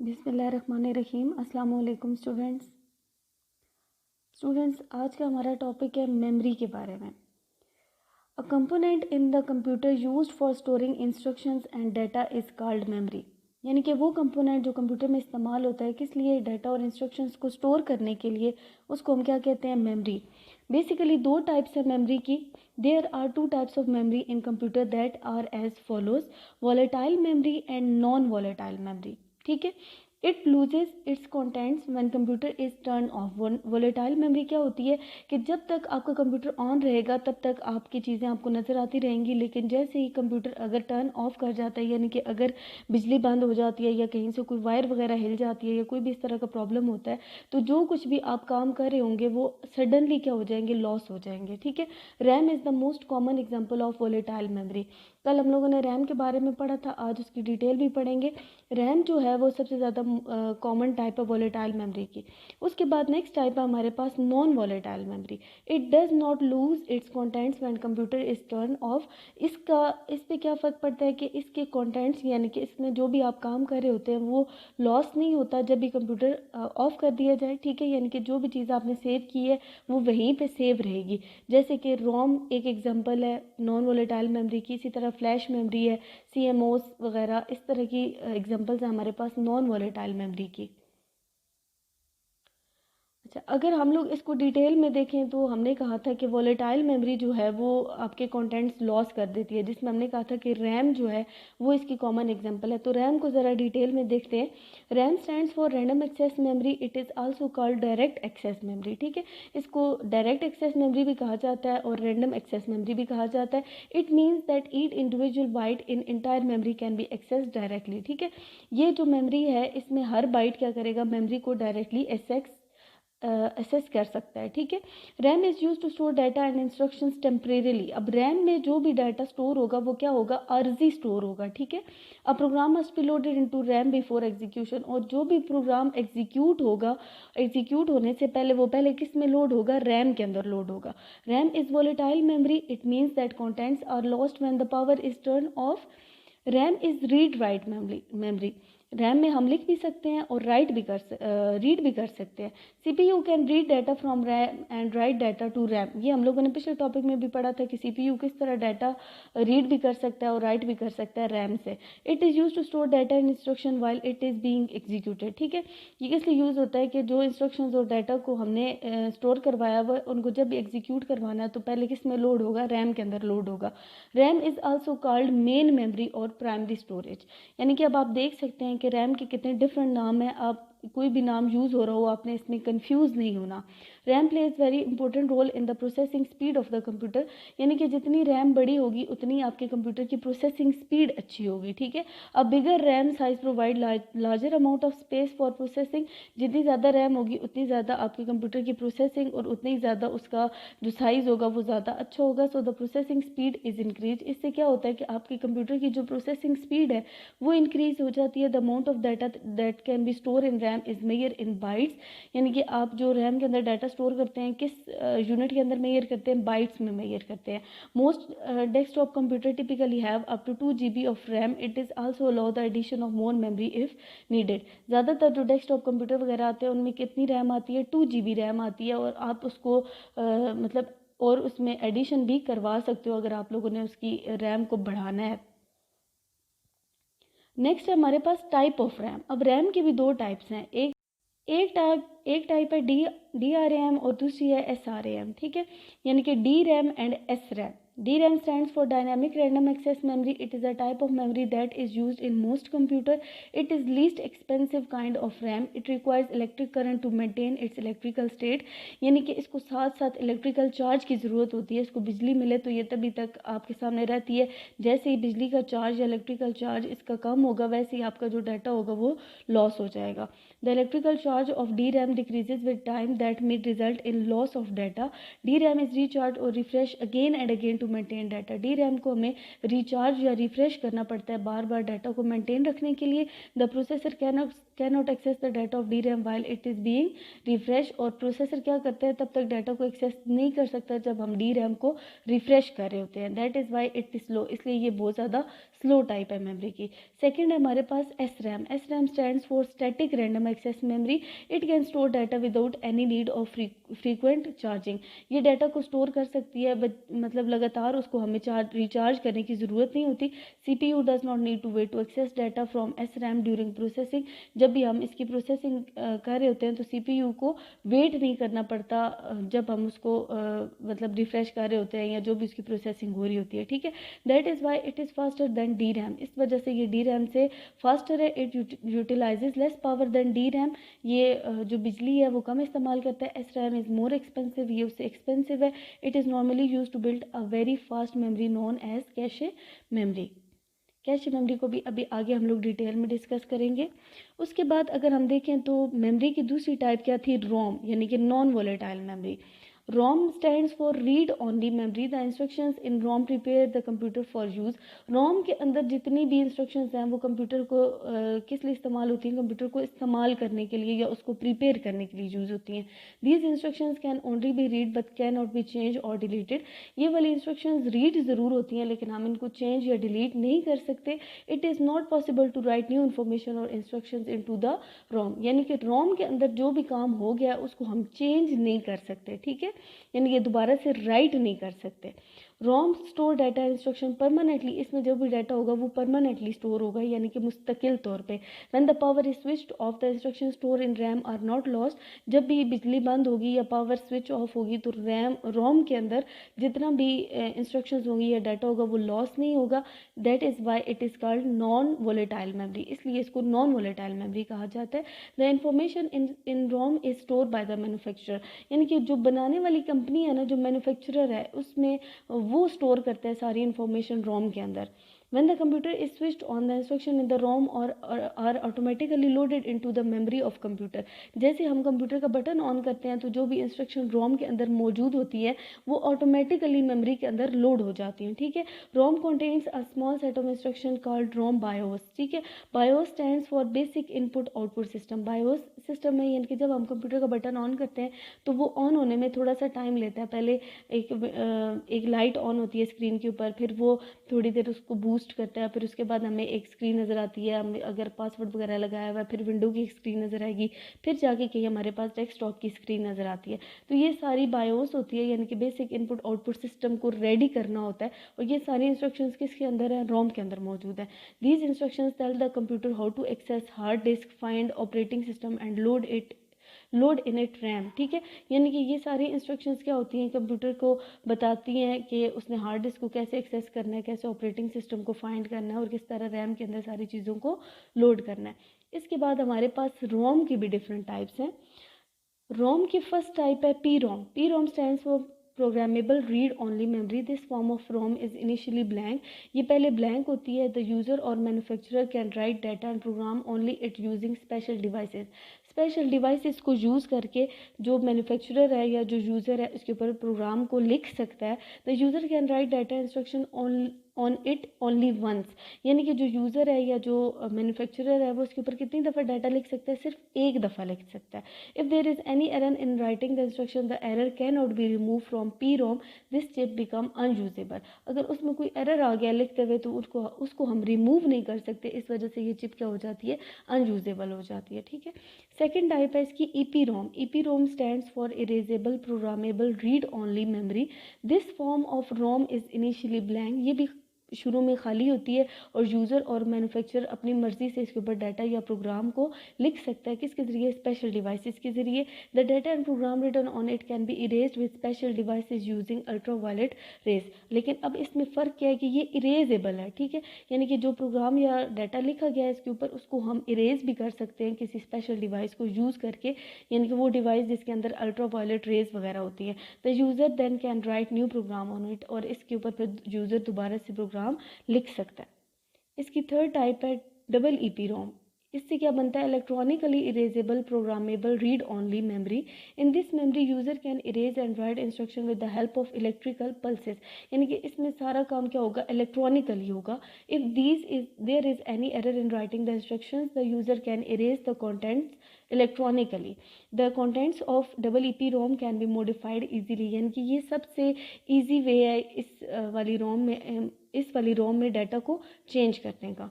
बिस्मिल्लाहिर्रहमानिर्रहीम। अस्सलाम वालेकुम स्टूडेंट्स, आज का हमारा टॉपिक है मेमोरी के बारे में। A component in the computer used for storing instructions and data is called memory. यानी कि वो कंपोनेंट जो कंप्यूटर में इस्तेमाल होता है किस लिए, डाटा और इंस्ट्रक्शंस को स्टोर करने के लिए, उसको हम क्या कहते हैं, मेमोरी। बेसिकली दो टाइप्स है मेमोरी की। There are two types of memory in computer that are as follows, volatile memory and non volatile memory. ठीक है। It loses its contents when computer is turn off. Volatile memory क्या होती है कि जब तक आपका कंप्यूटर ऑन रहेगा तब तक आपकी चीज़ें आपको नज़र आती रहेंगी, लेकिन जैसे ही कंप्यूटर अगर टर्न ऑफ कर जाता है, यानी कि अगर बिजली बंद हो जाती है या कहीं से कोई वायर वगैरह हिल जाती है या कोई भी इस तरह का प्रॉब्लम होता है, तो जो कुछ भी आप काम कर रहे होंगे वो सडनली क्या हो जाएंगे, लॉस हो जाएंगे। ठीक है। RAM is the most common example of volatile memory. कल हम लोगों ने रैम के बारे में पढ़ा था, आज उसकी डिटेल भी पढ़ेंगे। रैम जो है वो सबसे ज़्यादा कॉमन टाइप है वॉलेटाइल मेमोरी की। उसके बाद नेक्स्ट टाइप है हमारे पास non volatile memory. It does not lose its contents when computer is turn off. इस पे क्या फ़र्क पड़ता है कि इसके कंटेंट्स यानी कि इसमें जो भी आप काम कर रहे होते हैं वो लॉस नहीं होता जब भी कंप्यूटर ऑफ कर दिया जाए। ठीक है। यानी कि जो भी चीज़ आपने सेव की है वो वहीं पे सेव रहेगी। जैसे कि रोम एक एग्जांपल है नॉन वॉलेटाइल मेमोरी की, इसी तरह फ्लैश मेमोरी है, CMOS वगैरह, इस तरह की एग्जांपल्स हैं हमारे पास नॉन वॉलेटाइल मेमोरी की। अच्छा, अगर हम लोग इसको डिटेल में देखें तो हमने कहा था कि वॉलेटाइल मेमोरी जो है वो आपके कंटेंट्स लॉस कर देती है, जिसमें हमने कहा था कि रैम जो है वो इसकी कॉमन एग्जांपल है। तो रैम को ज़रा डिटेल में देखते हैं। RAM stands for random access memory. It is also called direct access memory. ठीक है। इसको डायरेक्ट एक्सेस मेमोरी भी कहा जाता है और रैंडम एक्सेस मेमोरी भी कहा जाता है। It means that each individual byte in entire memory can be access directly. ठीक है। ये जो मेमोरी है इसमें हर बाइट क्या करेगा, मेमोरी को डायरेक्टली असेस कर सकता है। ठीक है। RAM is use to store data and instructions temporarily. अब रैम में जो भी डाटा स्टोर होगा वो क्या होगा, अर्जी स्टोर होगा। ठीक है। अब program must be loaded into RAM before execution. और जो भी प्रोग्राम एग्जीक्यूट होगा, एग्जीक्यूट होने से पहले वो पहले किस में लोड होगा, रैम के अंदर लोड होगा। RAM is volatile memory. It means that contents are lost when the power is turn off. RAM is read write memory. RAM में हम लिख भी सकते हैं और रीड भी कर सकते हैं। CPU can read data from RAM and write data to RAM. ये हम लोगों ने पिछले टॉपिक में भी पढ़ा था कि CPU किस तरह डाटा रीड भी कर सकता है और राइट भी कर सकता है रैम से। It is use to store data and instruction while it is being executed. ठीक है। ये किस लिए यूज़ होता है कि जो इंस्ट्रक्शंस और डाटा को हमने स्टोर करवाया हुआ उनको जब भी एग्जीक्यूट करवाना है तो पहले किस में लोड होगा, रैम के अंदर लोड होगा। RAM is also called main memory और प्राइमरी स्टोरेज। यानी कि अब आप देख सकते हैं कि रैम के कितने डिफरेंट नाम हैं। आप कोई भी नाम यूज़ हो रहा हो आपने इसमें कंफ्यूज नहीं होना। RAM plays very important role in the processing speed of the computer. यानी कि जितनी रैम बड़ी होगी उतनी आपके कंप्यूटर की प्रोसेसिंग स्पीड अच्छी होगी। ठीक है। अब bigger RAM size provide larger amount of space for processing. जितनी ज़्यादा रैम होगी उतनी ज़्यादा आपके कंप्यूटर की प्रोसेसिंग और उतनी ज़्यादा उसका जो साइज़ होगा वो ज़्यादा अच्छा होगा। So the processing speed is increase. इससे क्या होता है कि आपके कंप्यूटर की जो प्रोसेसिंग स्पीड है वो इंक्रीज हो जाती है। The amount of data that can be store in RAM is measure in bytes. यानी कि आप जो रैम के अंदर डाटा स्टोर करते हैं किस यूनिट के अंदर मेजर करते हैं, बाइट्स में मेजर करते हैं। Most desktop computer typically have up to 2 GB of RAM. It is also allow the addition of more memory if needed. ज़्यादातर जो डेस्कटॉप कंप्यूटर वगैरह आते हैं उनमें कितनी रैम आती है, 2 GB रैम आती है और आप उसको मतलब और उसमें एडिशन भी करवा सकते हो अगर आप लोगों ने उसकी रैम को बढ़ाना है। नेक्स्ट है हमारे पास टाइप ऑफ रैम। अब रैम के भी दो टाइप्स हैं। एक टाइप है DRAM और दूसरी है SRAM। ठीक है। यानी कि DRAM and SRAM। DRAM stands for Dynamic Random Access Memory. It is a type of memory that is used in most computer. It is least expensive kind of RAM. It requires electric current to maintain its electrical state. यानी कि इसको साथ साथ electrical charge की ज़रूरत होती है। इसको बिजली मिले तो ये तभी तक आपके सामने रहती है। जैसे ही बिजली का चार्ज या इलेक्ट्रिकल चार्ज इसका कम होगा वैसे ही आपका जो डाटा होगा वो लॉस हो जाएगा। The electrical charge of DRAM decreases with time. That may result in loss of data. DRAM is recharged or refresh again and again to maintain data. DRAM को हमें रिचार्ज या रिफ्रेश करना पड़ता है बार बार डाटा को maintain रखने के लिए। The processor cannot access the data of DRAM while it is being refreshed. और प्रोसेसर क्या करता है तब तक डाटा को एक्सेस नहीं कर सकता जब हम DRAM को रिफ्रेश कर रहे होते हैं। That is why it is slow. इसलिए ये बहुत ज़्यादा स्लो टाइप है मेमोरी की। सेकंड है हमारे पास S RAM. S RAM stands for static random access memory. It can store data without any need of frequent charging. ये डाटा को स्टोर कर सकती है, मतलब लगातार उसको हमें रिचार्ज करने की ज़रूरत नहीं होती। CPU does not need to wait to access data from S RAM during processing. जब भी हम इसकी प्रोसेसिंग कर रहे होते हैं तो CPU को वेट नहीं करना पड़ता जब हम उसको मतलब रिफ्रेश कर रहे होते हैं या जो भी उसकी प्रोसेसिंग हो रही होती है, ठीक है। That is why it is faster than D RAM. इस वजह से ये डी रैम से फास्टर है। It utilizes less power than D RAM. ये जो बिजली है वो कम इस्तेमाल करता है। S RAM is more expensive, ये उससे एक्सपेंसिव है। It is normally use to build a very fast memory known as cache memory. Cache memory को भी अभी आगे हम लोग डिटेल में डिस्कस करेंगे। उसके बाद अगर हम देखें तो मेमोरी की दूसरी टाइप क्या थी, रोम, यानी कि non volatile memory. ROM stands for read only memory. The instructions in ROM prepare the computer for use. ROM के अंदर जितनी भी instructions हैं वो कंप्यूटर को किस लिए इस्तेमाल होती हैं, कंप्यूटर को इस्तेमाल करने के लिए या उसको प्रिपेयर करने के लिए यूज़ होती हैं। These instructions can only be read but cannot be changed or deleted. ये वाली instructions read ज़रूर होती हैं लेकिन हम इनको change या delete नहीं कर सकते। It is not possible to write new information or instructions into the ROM. यानी कि ROM के अंदर जो भी काम हो गया उसको हम चेंज नहीं कर सकते, ठीक है, यानी कि दोबारा से राइट नहीं कर सकते। रोम स्टोर डाटा इंस्ट्रक्शन परमानेंटली, इसमें जो भी डाटा होगा वो परमानेंटली स्टोर होगा यानी कि मुस्तकिल तौर पे। When the power is switched off the instruction store in RAM are not lost. जब भी बिजली बंद होगी या पावर स्विच ऑफ होगी तो रोम के अंदर जितना भी इंस्ट्रक्शंस होंगी या डाटा होगा वो लॉस नहीं होगा। That is why it is called non volatile memory, इसलिए इसको नॉन वोलेटाइल मेमोरी कहा जाता है। The information in ROM is store by the manufacturer, यानी कि जो बनाने वाली कंपनी है ना, जो मैन्युफैक्चरर है, उसमें वो स्टोर करता है सारी इंफॉर्मेशन रोम के अंदर। When the computer is switched on, the instruction in the ROM are automatically loaded into the memory of computer. जैसे हम कंप्यूटर का बटन ऑन करते हैं तो जो भी इंस्ट्रक्शन रोम के अंदर मौजूद होती है वो ऑटोमेटिकली मेमोरी के अंदर लोड हो जाती हैं, ठीक है। रोम contains a small set of instruction called ROM BIOS, ठीक है। BIOS stands for basic input output system. BIOS system में यानी कि जब हम कंप्यूटर का बटन ऑन करते हैं तो वो ऑन होने में थोड़ा सा टाइम लेता है। पहले एक लाइट ऑन होती है स्क्रीन के ऊपर, फिर वो थोड़ी देर उसको बूस्ट करता है, फिर उसके बाद हमें एक स्क्रीन नज़र आती है, हमें अगर पासवर्ड वगैरह लगाया हुआ है फिर विंडो की एक स्क्रीन नज़र आएगी, फिर जाके कहीं हमारे पास डेस्कटॉप की स्क्रीन नज़र आती है। तो ये सारी बायोस होती है यानी कि बेसिक इनपुट आउटपुट सिस्टम को रेडी करना होता है और ये सारी इंस्ट्रक्शंस किसके अंदर है, रोम के अंदर मौजूद है। These instructions tell the computer how to access hard disk, find operating system and load in it RAM, ठीक है। यानी कि ये सारी इंस्ट्रक्शंस क्या होती हैं, कंप्यूटर को बताती हैं कि उसने हार्ड डिस्क को कैसे एक्सेस करना है, कैसे ऑपरेटिंग सिस्टम को फाइंड करना है और किस तरह रैम के अंदर सारी चीज़ों को लोड करना है। इसके बाद हमारे पास रोम की भी डिफरेंट टाइप्स हैं। रोम की फर्स्ट टाइप है P ROM. P ROM stands for programmable read only memory. This form of ROM is initially blank. ये पहले ब्लैंक होती है। द यूज़र और manufacturer can write data and program only it using special devices. Special devices को use करके जो manufacturer है या जो यूज़र है उसके ऊपर प्रोग्राम को लिख सकता है। The user can write data instruction on it only once, यानी कि जो यूज़र है या जो मैन्युफैक्चरर है वो उसके ऊपर कितनी दफ़ा डाटा लिख सकता है, सिर्फ एक दफ़ा लिख सकता है। If there is any error in writing the instruction the error can not be remove from P ROM, this chip become unusable. अगर उसमें कोई एरर आ गया लिखते हुए तो उसको हम रिमूव नहीं कर सकते, इस वजह से ये चिप क्या हो जाती है, अनयूजेबल हो जाती है, ठीक है। सेकेंड टाइप है इसकी E P ROM. E P ROM stands for erasable programmable read only memory. This form of ROM is initially blank. ये भी शुरू में खाली होती है और यूज़र और मैन्युफैक्चरर अपनी मर्ज़ी से इसके ऊपर डाटा या प्रोग्राम को लिख सकता है, किसके ज़रिए, स्पेशल डिवाइसेस के ज़रिए। The data and program written on it can be erased with special devices using ultraviolet rays. लेकिन अब इसमें फ़र्क क्या है कि ये इरेजेबल है, ठीक है, यानी कि जो प्रोग्राम या डाटा लिखा गया है इसके ऊपर उसको हम इरेज भी कर सकते हैं किसी स्पेशल डिवाइस को यूज़ करके, यानी कि वो डिवाइस जिसके अंदर अल्ट्रावायलेट रेज वगैरह होती है। The user then can write new program on it, और इसके ऊपर फिर यूज़र दोबारा से प्रोग्राम लिख सकता है। इसकी थर्ड टाइप है डबल ईपी रोम। इससे क्या बनता है, electronically erasable programmable read only memory. In this memory user can erase and write instruction with the help of electrical pulses, यानी कि इसमें सारा काम क्या होगा, इलेक्ट्रॉनिकली होगा। If there is any error in writing the instructions the user can erase the contents electronically. The contents of double E P ROM can be modified easily, यानी कि ये सबसे ईजी वे है इस वाली रोम में इस वाली रोम में डाटा को चेंज करने का।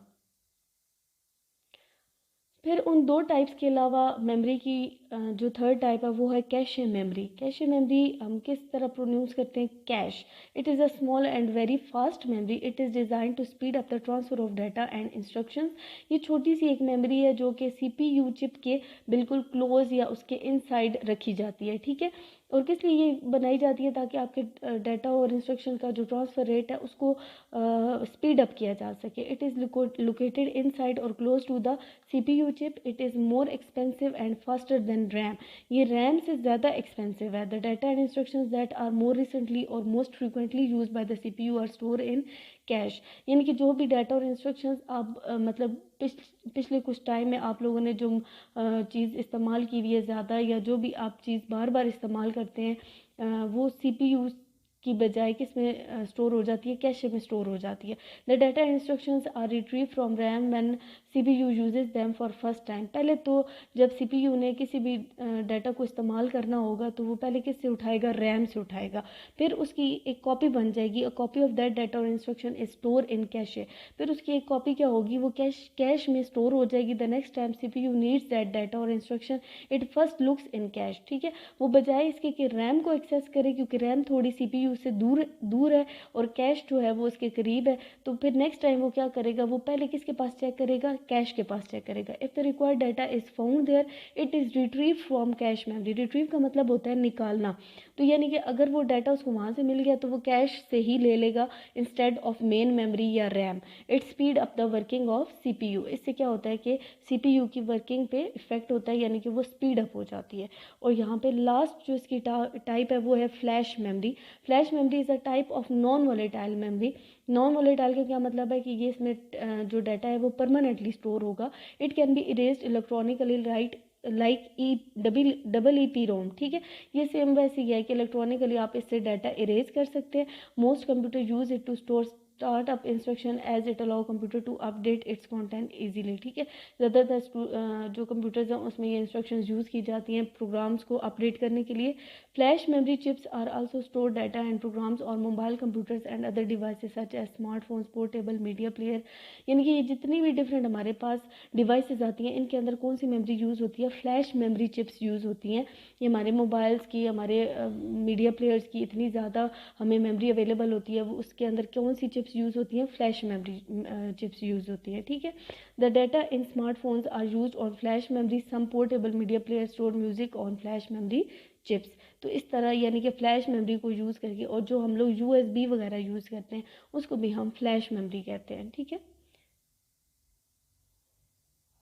फिर उन दो टाइप्स के अलावा मेमोरी की जो थर्ड टाइप है वो है कैशे मेमोरी। कैशे मेमोरी हम किस तरह प्रोनाउंस करते हैं, cache. It is a small and very fast memory. It is design to speed up the transfer of data and instructions. ये छोटी सी एक मेमोरी है जो कि CPU चिप के बिल्कुल क्लोज या उसके इनसाइड रखी जाती है, ठीक है। और किस लिए ये बनाई जाती है, ताकि आपके डाटा और इंस्ट्रक्शन का जो ट्रांसफ़र रेट है उसको स्पीड अप किया जा सके। It is located inside or close to the CPU chip. It is more expensive and faster than RAM. ये रैम से ज़्यादा एक्सपेंसिव है। The data and instructions that are more recently or most frequently use by the CPU are store in cache. यानी कि जो भी data और instructions आप मतलब पिछले कुछ टाइम में आप लोगों ने जो चीज़ इस्तेमाल की हुई है ज़्यादा, या जो भी आप चीज़ बार बार इस्तेमाल करते हैं वो CPU की बजाय किस में स्टोर हो जाती है, कैशे में स्टोर हो जाती है। The data instructions are retrieve from RAM when CPU uses them for first time. पहले तो जब CPU ने किसी भी डाटा को इस्तेमाल करना होगा तो वो पहले किससे उठाएगा, रैम से उठाएगा। फिर उसकी एक कॉपी बन जाएगी, a copy of that data or instruction is store in cache. फिर उसकी एक कॉपी क्या होगी, वो कैश में स्टोर हो जाएगी। The next time CPU needs that data or instruction it first looks in cache, ठीक है। वो बजाय इसके कि रैम को एक्सेस करे, क्योंकि रैम थोड़ी CPU से दूर है और कैश जो है वो उसके करीब है, तो फिर नेक्स्ट टाइम वो क्या करेगा, वो पहले किसके पास चेक करेगा, कैश के पास चेक करेगा। If the required data is found there it is retrieve from cache memory. Retrieve का मतलब होता है निकालना। तो यानी कि अगर वो डाटा उसको वहाँ से मिल गया तो वो कैश से ही ले लेगा इंस्टेड ऑफ मेन मेमोरी या RAM. It speed up the working of CPU। इससे क्या होता है कि CPU की वर्किंग पे इफेक्ट होता है, यानी कि वो स्पीड अप हो जाती है। और यहाँ पे लास्ट जो इसकी टाइप है वो है flash memory. Flash memory is a type of non volatile memory. Non volatile का क्या मतलब है कि ये इसमें जो डाटा है वो परमानेंटली स्टोर होगा। It can be erased electronically right like double EP रोम, ठीक है। ये सेम वैसे ही है कि इलेक्ट्रॉनिकली आप इससे डाटा इरेज कर सकते हैं। Most computer use it to store start up instruction as it allow computer to update its content easily, ठीक है। ज़्यादातर जो कंप्यूटर्स हैं उसमें ये इंस्ट्रक्शंस यूज़ की जाती हैं प्रोग्राम्स को अपडेट करने के लिए। Flash memory chips are also store data and programs or mobile computers and other devices such as smartphones, portable media player. यानी कि ये जितनी भी डिफरेंट हमारे पास डिवाइसेस आती हैं इनके अंदर कौन सी मेमोरी यूज़ होती है, फ्लैश मेमोरी चिप्स यूज़ होती हैं। ये हमारे मोबाइल्स की, हमारे मीडिया प्लेयर्स की इतनी ज़्यादा हमें मेमोरी अवेलेबल होती है, वो उसके अंदर कौन सी चिप्स यूज़ होती हैं, फ्लैश मेमोरी चिप्स यूज़ होती हैं, ठीक है। The data in smartphones are used on flash memory. Some portable media player store music on flash memory chips. तो इस तरह यानी कि फ्लैश मेमोरी को यूज़ करके, और जो हम लोग USB वगैरह यूज़ करते हैं उसको भी हम फ्लैश मेमोरी कहते हैं, ठीक है।